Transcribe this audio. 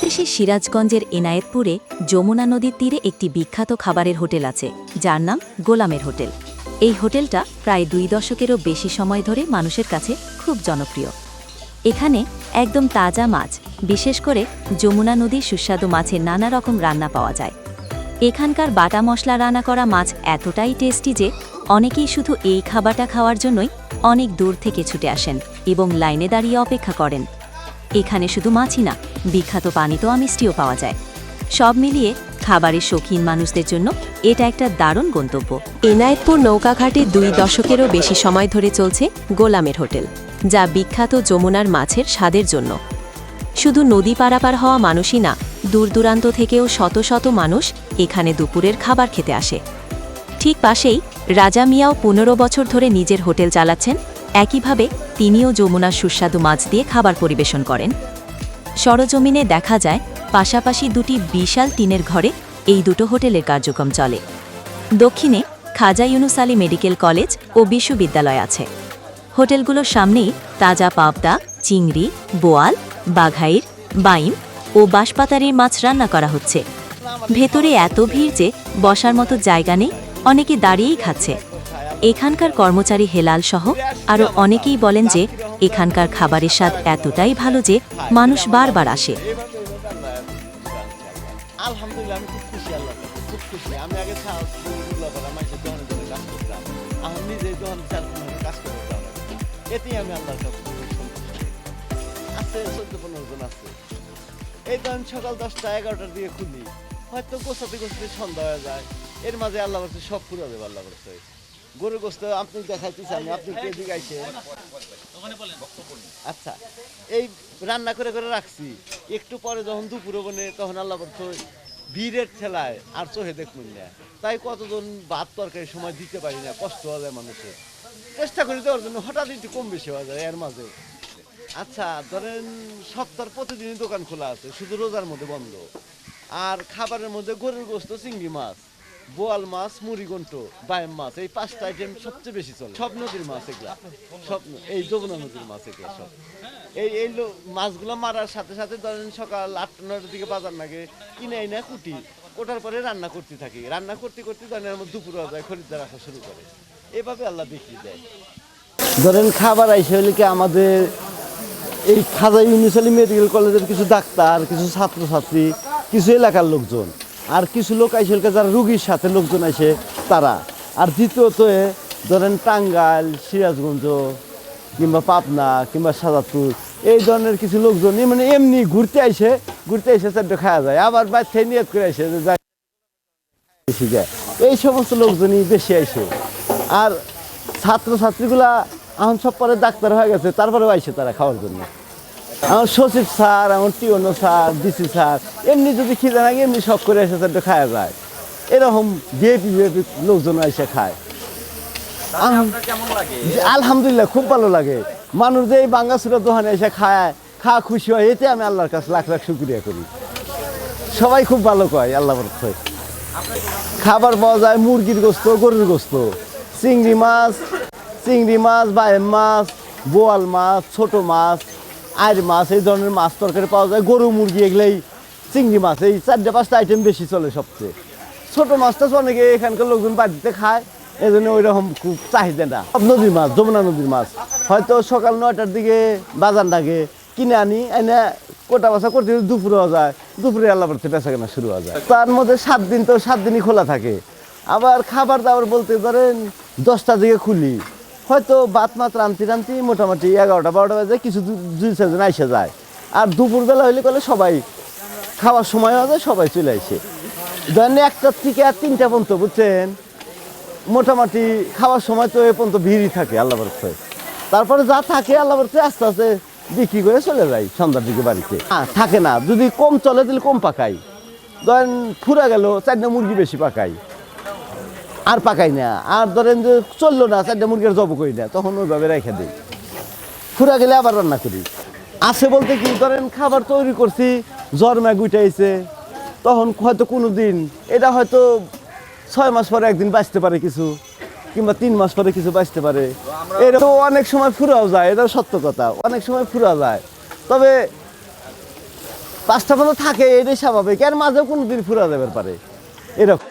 বাংলাদেশের সিরাজগঞ্জের এনায়েতপুরে যমুনা নদীর তীরে একটি বিখ্যাত খাবারের হোটেল আছে, যার নাম গোলামের হোটেল। এই হোটেলটা প্রায় 2 দশকেরও বেশি সময় ধরে মানুষের কাছে খুব জনপ্রিয়। এখানে একদম তাজা মাছ, বিশেষ করে যমুনা নদীর সুস্বাদু মাছের নানা রকম রান্না পাওয়া যায়। এখানকার বাটা মশলা রান্না করা মাছ এতটাই টেস্টি যে অনেকেই শুধু এই খাবারটা খাওয়ার জন্যই অনেক দূর থেকে ছুটে আসেন এবং লাইনে দাঁড়িয়ে অপেক্ষা করেন। এখানে শুধু মাছই না, বিখ্যাত পানিতেও মিষ্টিও পাওয়া যায়। সব মিলিয়ে খাবারের শৌখিন মানুষদের জন্য এটা একটা দারুণ গন্তব্য। এনায়েতপুর নৌকাঘাটে 2 দশকেরও বেশি সময় ধরে চলছে গোলামের হোটেল, যা বিখ্যাত যমুনার মাছের স্বাদের জন্য। শুধু নদী পারাপার হওয়া মানুষই না, দূর দূরান্ত থেকেও শত শত মানুষ এখানে দুপুরের খাবার খেতে আসে। ঠিক পাশেই রাজা মিয়াও 15 বছর ধরে নিজের হোটেল চালাচ্ছেন। একইভাবে তিনিও যমুনার সুস্বাদু মাছ দিয়ে খাবার পরিবেশন করেন। সরজমিনে দেখা যায় পাশাপাশি দুটি বিশাল টিনের ঘরে এই দুটো হোটেলের কার্যক্রম চলে। দক্ষিণে খাজা ইউনুস আলী মেডিকেল কলেজ ও বিশ্ববিদ্যালয় আছে। হোটেলগুলোর সামনেই তাজা পাবদা, চিংড়ি, বোয়াল, বাঘাইর, বাইম ও বাঁশপাতারির মাছ রান্না করা হচ্ছে। ভেতরে এত ভিড় যে বসার মতো জায়গা নেই, অনেকে দাঁড়িয়েই খাচ্ছে। এখানকার কর্মচারী হেলাল সহ আরও অনেকেই বলেন যে এখানকার খাবারের স্বাদ এতটাই ভালো যে মানুষ বারবার আসে। আলহামদুলিল্লাহ, আমি খুব খুশি, আল্লাহ খুব খুশি। আমি আগে নিজে কাজ করতাম, এতেই আমি আল্লাহর কাছে আছে। 14-15 জন আছে। এই তো আমি সকাল 10টা-11টার দিকে খুলি, হয়তো গোছাতে গোছাতে সন্ধ্যা হয়ে যায়। এর মাঝে আল্লাহ বলছে সব পুরো দেবে। আল্লাহ বলছে গরুর গোস্ত আপনি দেখাইতে চান, আপনি কে দিকে আইসে। আচ্ছা, এই রান্না করে করে রাখছি। একটু পরে যখন দুপুরে বনে, তখন আল্লাহ বলছে ভিড়ের ঠেলায় আর চোখে দেখুন না, তাই কতজন ভাত তরকারি সময় দিতে পারি না, কষ্ট হয়ে যায় মানুষের। চেষ্টা করি দেওয়ার জন্য, হঠাৎ একটু কম বেশি হয়ে যায় এর মাঝে। আচ্ছা, ধরেন সপ্তাহের প্রতিদিনই দোকান খোলা আছে, শুধু রোজার মধ্যে বন্ধ। আর খাবারের মধ্যে গরুর গোস্ত, চিংড়ি মাছ, বোয়াল মাছ, মুড়িঘণ্ট, বাইম মাছ, এই 5টা আইটেম সবচেয়ে বেশি চলে। সব নদীর মাছ এগুলা, সব এই যমুনা নদীর মাছ এগুলা সব। এই মাছগুলো মারার সাথে সাথে ধরেন সকাল 8-9টার দিকে বাজার লাগে, কিনে এনে কোটার পরে রান্না করতে থাকি। রান্না করতে করতে ধরেন দুপুর হয়ে যায়, খরিদ্দার আসা শুরু করে। এভাবে আল্লাহ বিক্রি দেয়। ধরেন খাবার আইসে হলে কি আমাদের এই খাজা ইউনুস আলী মেডিকেল কলেজের কিছু ডাক্তার, কিছু ছাত্রছাত্রী, কিছু এলাকার লোকজন, আর কিছু লোক আইসে যারা রুগীর সাথে লোকজন আসে তারা। আর দ্বিতীয়ত ধরেন টাঙ্গাইল, সিরাজগঞ্জ কিংবা পাবনা কিংবা সাজাদপুর, এই ধরনের কিছু লোকজন মানে এমনি ঘুরতে আইসে চারটে খাওয়া যায়, আবার বাচ্চাই নিয়ত করে আসে যে বেশি যায়। এই সমস্ত লোকজনই বেশি আইসে। আর ছাত্রছাত্রীগুলা এখন সব পরে ডাক্তার হয়ে গেছে, তারপরেও আইসে তারা খাওয়ার জন্য। আমার সচিব স্যার, আমার টিওনো স্যার, ডিসি স্যার, এমনি যদি খিদে লাগে এমনি শখ করে এসে চারটে খাওয়া যায়। এরকম ভিআইপি লোকজন এসে খায়। আলহামদুলিল্লাহ, খুব ভালো লাগে। মানুষ যে এই বাঙ্গাসুরের দোকানে এসে খাওয়া খুশি হয়, এতে আমি আল্লাহর কাছে লাখ লাখ শুকরিয়া করি। সবাই খুব ভালো কয় আল্লাহ বরকত। খাবার পাওয়া যায় মুরগির গোস্ত, গরুর গোস্ত, চিংড়ি মাছ, বাইম মাছ, বোয়াল মাছ, ছোট মাছ, আইর মাছ, এই ধরনের মাছ তরকারি পাওয়া যায়। গরু, মুরগি এগুলোই, চিংড়ি মাছ, এই 4-5টা আইটেম বেশি চলে সবচেয়ে। ছোট মাছটা অনেকে এখানকার লোকজন বাড়িতে খায়, এই জন্য ওই রকম খুব চাহিদা না। নদীর মাছ, যমুনা নদীর মাছ হয়তো সকাল 9টার দিকে বাজার লাগে, কিনে আনি, এনে কোটা বাছা করতে দুপুরে হয়ে যায়। দুপুরে আল্লাহ করতে বেচা কেনা শুরু হয়ে যায়। তার মধ্যে 7 দিন তো 7 দিনই খোলা থাকে। আবার খাবার দাবার বলতে ধরেন 10টার দিকে খুলি, হয়তো বাত মাত রান্তি মোটামুটি 11টা-12টা বাজে, কিছু 2-4 জন আইসে যায়। আর দুপুরবেলা হইলে কলে সবাই খাওয়ার সময় হয়ে যায়, সবাই চলে আসে। ধরেন 1টা থেকে 3টা পর্যন্ত, বুঝছেন, মোটামুটি খাওয়ার সময় তো এ পর্যন্ত ভিড়ই থাকে আল্লাহ বরকত। তারপরে যা থাকে আল্লাহ বরকত আস্তে আস্তে বিক্রি করে চলে যায় সন্ধ্যার দিকে বাড়িতে। থাকে না, যদি কম চলে তাহলে কম পাকাই। ধরেন ফুরা গেল, 4টা মুরগি বেশি পাকাই, আর পাকাই না। আর ধরেন যে চললো না, 4টা মুরগির জব করি না, তখন ওইভাবে রেখে দিই। ফুরা গেলে আবার রান্না করি। আছে বলতে কি, ধরেন খাবার তৈরি করছি, জ্বর ম্যাগ উঠাইছে, তখন হয়তো কোনো দিন এটা হয়তো 6 মাস পরে একদিন বাঁচতে পারে কিছু, কিংবা 3 মাস পরে কিছু বাঁচতে পারে। এটা তো অনেক সময় ফুরাও যায়, এটা সত্য কথা, অনেক সময় ফুরা যায়। তবে 5টা পর্যন্ত থাকে, এটাই স্বাভাবিক, এর মাঝেও কোনো দিন ফুরা যাবে পারে এরকম।